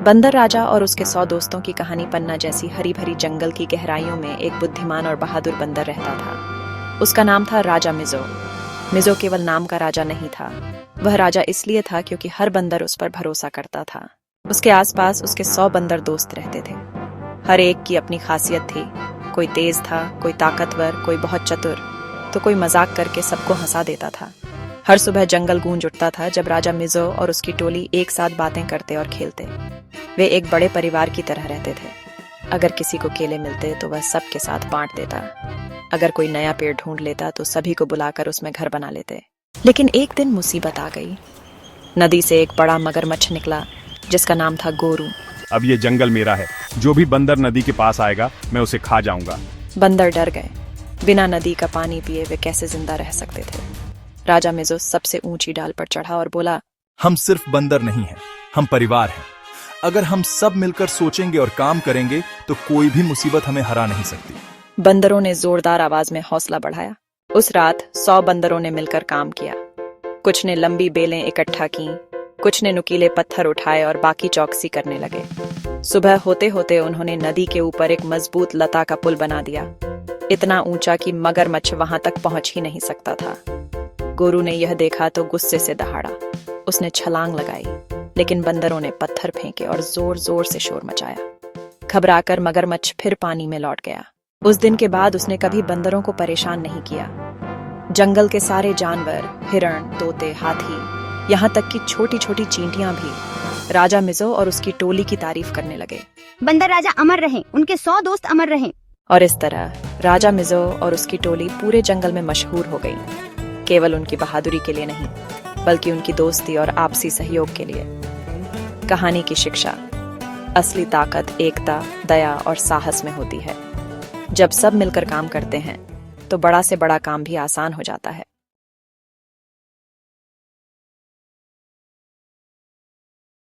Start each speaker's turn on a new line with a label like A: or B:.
A: बंदर राजा और उसके 100 दोस्तों की कहानी पन्ना जैसी हरी भरी जंगल की गहराइयों में एक बुद्धिमान और बहादुर बंदर रहता था। उसका नाम था राजा मिजो। मिजो केवल नाम का राजा नहीं था, वह राजा इसलिए था क्योंकि हर बंदर उस पर भरोसा करता था। उसके आसपास उसके 100 बंदर दोस्त रहते थे। हर एक की अपनी खासियत थी। कोई तेज था, कोई ताकतवर, कोई बहुत चतुर, तो कोई मजाक करके सबको हंसा देता था। हर सुबह जंगल गूंज उठता था जब राजा मिजो और उसकी टोली एक साथ बातें करते और खेलते। वे एक बड़े परिवार की तरह रहते थे। अगर किसी को केले मिलते तो वह सबके साथ बांट देता। अगर कोई नया पेड़ ढूंढ लेता तो सभी को बुलाकर उसमें घर बना लेते। लेकिन एक दिन मुसीबत आ गई। नदी से एक बड़ा मगरमच्छ निकला जिसका नाम था गोरू।
B: अब ये जंगल मेरा है, जो भी बंदर नदी के पास आएगा मैं उसे खा जाऊंगा।
A: बंदर डर गए। बिना नदी का पानी पिए वे कैसे जिंदा रह सकते थे। राजा मिजो सबसे ऊंची डाल पर चढ़ा और बोला,
C: हम सिर्फ बंदर नहीं हैं, हम परिवार हैं। अगर हम सब मिलकर सोचेंगे और काम करेंगे तो कोई भी मुसीबत हमें हरा नहीं सकती।
A: बंदरों ने जोरदार आवाज में हौसला बढ़ाया। उस रात 100 बंदरों ने मिलकर काम किया। कुछ ने लंबी बेलें इकट्ठा की, कुछ ने नुकीले पत्थर उठाए और बाकी चौकसी करने लगे। सुबह होते होते उन्होंने नदी के ऊपर एक मजबूत लता का पुल बना दिया, इतना ऊंचा कि मगरमच्छ वहां तक पहुंच ही नहीं सकता था। गोरू ने यह देखा तो गुस्से से दहाड़ा। उसने छलांग लगाई, लेकिन बंदरों ने पत्थर फेंके और जोर जोर से शोर मचाया। घबराकर मगरमच्छ फिर पानी में लौट गया। उस दिन के बाद उसने कभी बंदरों को परेशान नहीं किया। जंगल के सारे जानवर, हिरण, तोते, हाथी, यहाँ तक कि छोटी छोटी चींटियां भी राजा मिजो और उसकी टोली की तारीफ करने लगे।
D: बंदर राजा अमर रहे, उनके 100 दोस्त अमर रहे।
A: और इस तरह राजा मिजो और उसकी टोली पूरे जंगल में मशहूर हो गई, केवल उनकी बहादुरी के लिए नहीं, बल्कि उनकी दोस्ती और आपसी सहयोग के लिए। कहानी की शिक्षा: असली ताकत एकता, दया और साहस में होती है। जब सब मिलकर काम करते हैं तो बड़ा से बड़ा काम भी आसान हो जाता है।